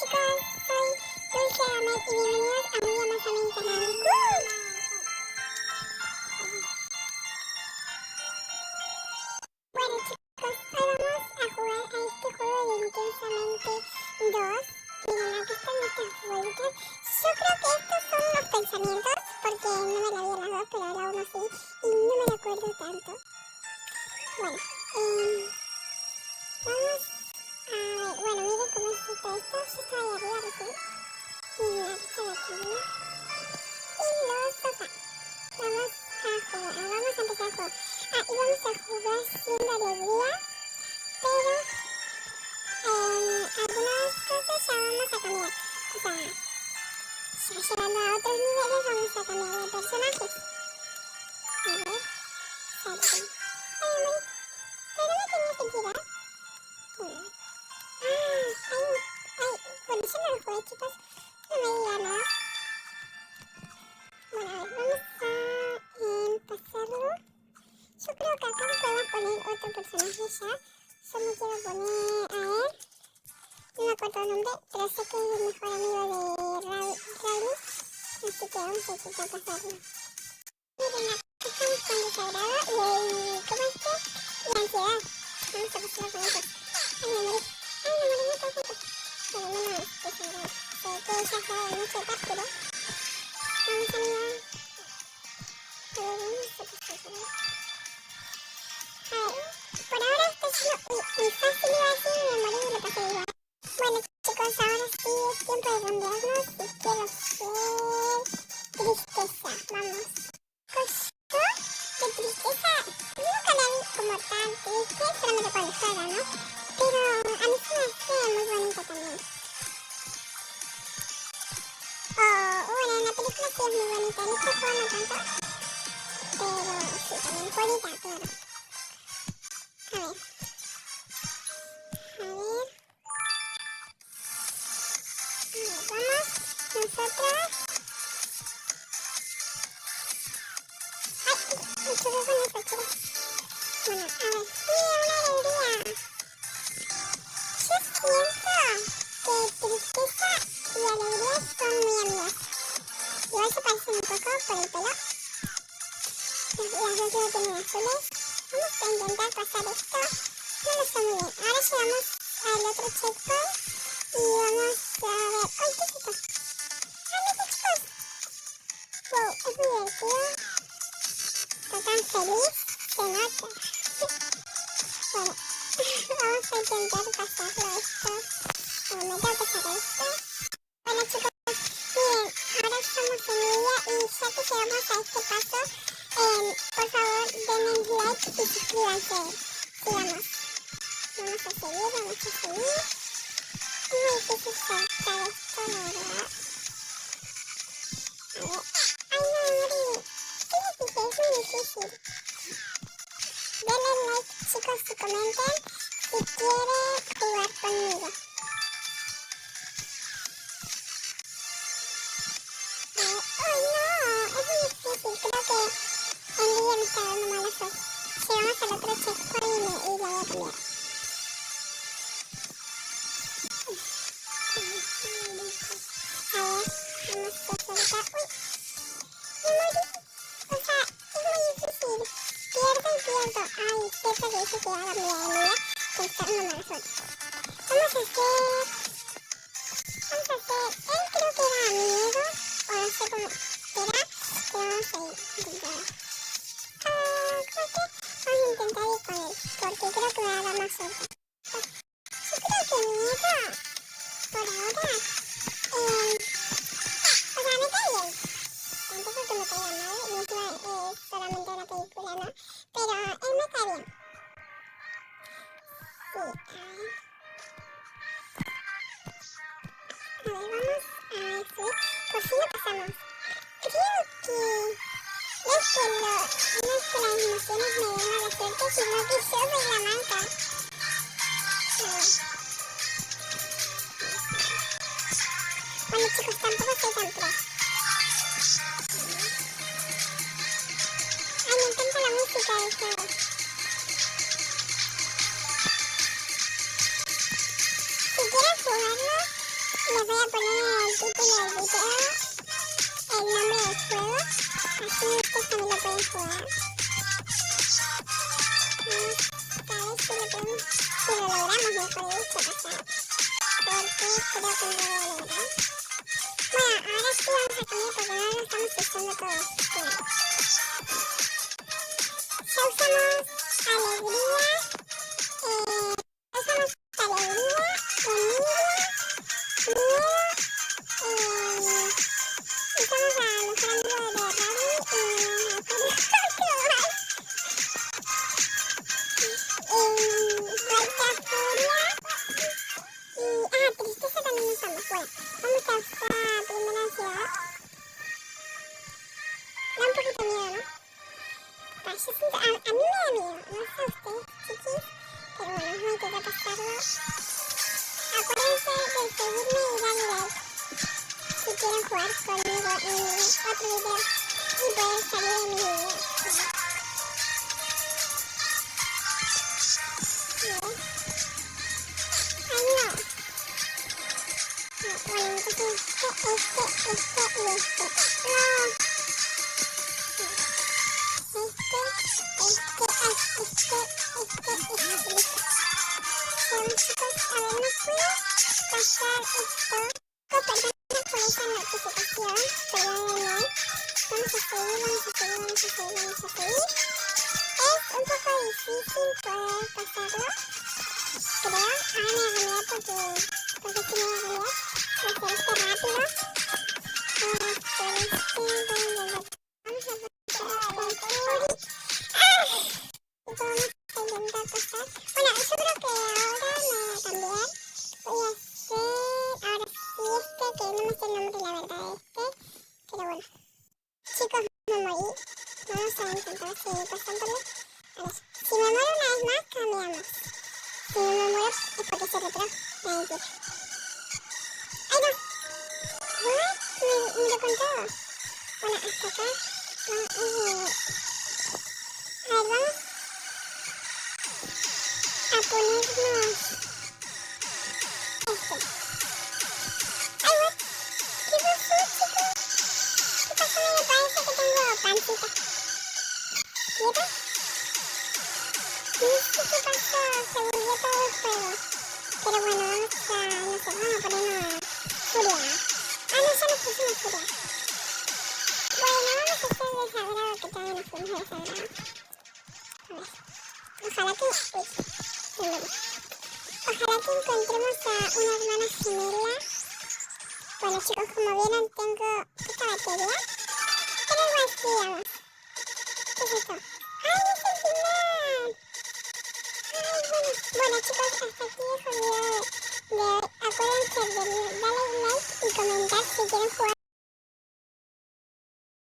chicos, soy Dulce Ahmed y bienvenidos a un día más a mi canal. Bueno chicos, hoy vamos a jugar a este juego de Intensamente 2. Miren, aquí están nuestras bolitas. Yo creo que estos son los pensamientos, porque no me la vi en las dos, pero la uno sí, y no me la acuerdo tanto. Bueno, vamos a ver, bueno, miren cómo es esto. Yo estaba ahí arriba recién. Miren, aquí está la cama. Y los sofás. Vamos a jugar, vamos a empezar a jugar. Y vamos a jugar sin alegría, pero algunas cosas ya vamos a cambiar. O sea, ya llegando a otros niveles vamos a cambiar de personajes. A ver, salto. Ay, me morí. Pero me tenía que tirar. Bueno, yo no lo jugué, chicos. No me digan nada. Bueno, a ver, vamos a pasarlo. Yo creo que acá puedo poner otro personaje ya. Yo me quiero poner a él. No me acuerdo el nombre, pero sé que es el mejor amigo de Riley. Así que vamos a intentar pasarlo. Miren, acá estamos con desagrado y ¿cómo es que? Y ansiedad. Vamos a pasarlo con eso. Ay, me morí. Ay, me morí muy poquito. Pero menos desagrado. Sé que ya sabe mucho de pero vamos a mirar. A ver, vamos a pasarlo. A ver, por ahora estoy siendo muy fácil, iba a decir, me morí y lo pasé igual. Bueno chicos, ahora sí es tiempo de cambiarnos y quiero ser tristeza, vamos. ¿Costo de tristeza? Yo nunca la vi como tan triste, solamente cuando juega, ¿no? Pero a mí se me hace muy bonita también. Bueno, en la película sí es muy bonita, en este juego no tanto. Pero sí, también bonita, claro. A ver. Vamos, nosotras. Ay, me choqué con eso, chicos. Bueno, a ver, sí, una alegría. Yo siento que tristeza y alegría son muy amigas. Igual se parecen un poco por el pelo. Las dos lo tienen azules. Vamos a intentar pasar esto. No lo sé muy bien. Ahora llegamos al otro checkpoint y vamos a ver. ¡Ay, qué es esto! ¡Ah, mira, chicos! Wow, es muy divertido. Está tan feliz. Se nota. Bueno, vamos a intentar pasarlo esto. Bueno, me tengo que sacar esto. Bueno chicos, miren, ahora estamos en ella y ya que llegamos a este paso, por favor denle like y suscríbanse. Sigamos. Vamos a seguir. Es muy difícil saltar esto, la verdad. A ver. Ay, no, morí. ¿Qué les dije? Es muy difícil. Denle like, chicos, y comenten si quieren jugar conmigo. Ay, no, es muy difícil. Creo que Envidia me está dando mala suerte. Llegamos al otro checkpoint y la voy a cambiar. A ver, vamos a soltar. ¡Uy! ¡Me morí! O sea, es muy difícil. Pierdo y pierdo. Ay, cierto que dice que va a cambiar de Emilia, que está dando mala suerte. Vamos a hacer... Él creo que era miedo, o no sé cómo era, pero vamos a intentar. ¿Cómo es que? Vamos a intentar ir con él, porque creo que me va a dar más suerte. Yo creo que miedo, por ahora, o sea, me cae bien. Tampoco que me caiga mal, misma es solamente una película, ¿no? Pero él me cae bien. Sí, a ver. A ver, vamos a subir. Por fin lo pasamos. Creo que no es que las emociones me den mala suerte, sino que yo soy la manca. Bueno chicos, tampoco soy tan pro. Ay, me encanta la música del juego. Si quieren jugarlo, les voy a poner en el título del video el nombre del juego, así ustedes también lo pueden jugar. Vamos a ver si lo logramos, mejor dicho, pasar, porque creo que no lo voy a lograr. Bueno, ahora sí vamos a cambiar porque no lo estamos usando todos. Claro. Ya usamos alegría, usamos alegría, envidia, miedo, usamos a mejor amigo de Rari fuerza, furia tristeza también usamos. Bueno, vamos a usar primero ansiedad. Da un poquito miedo, ¿no? Yo siento, a mí me da miedo, no sé ustedes, chiquis, pero bueno, vamos a intentar pasarlo. Acuérdense de seguirme y darle like si quieren jugar conmigo en otro video y poder salir en mi video. Ahí no. Bueno, entonces este y este. No. Bueno, chicos, a ver, no puedo pasar esto. Perdón por esa notificación, perdónenme. Vamos a seguir. Es un poco difícil poder pasarlo, creo. Ahora me voy a cambiar porque si no voy a cambiar. Voy a hacer esto rápido. Vamos a pasar con Fury. Y vamos a intentar pasar. Bueno, yo creo que ahora me voy a cambiar. Voy a hacer ahora sí que no me sé el nombre la verdad pero bueno. Chicos, me morí. Vamos a intentar seguir pasándole. A ver, si me muero una vez más, cambiamos. Si no me muero, es porque se retró. Mentira. ¡Ay, no! ¿What? Me lo contó. Bueno, hasta acá. A ver, vamos a ponernos esto. ¡Ay, what! ¿Qué pasó, chicos? ¿Qué pasó? Me parece que tengo pancita. ¿Quieto? No sé qué pasó, se volvió todo el juego. Pero bueno, vamos a, no sé, vamos a ponernos furia. Ah, no, ya nos pusimos furia. Bueno, vamos a hacer desagrado, que todavía no fuimos desagrado. A ver, ojalá que... Ojalá que encontremos a una hermana gemela. Bueno, chicos, como vieron, tengo esta batería. Pero igual sigamos. ¿Qué es esto? ¡Ay, es el final! ¡Ay, bueno, chicos, hasta aquí dejo el video de hoy. Acuérdense de darle like y comentar si quieren jugar.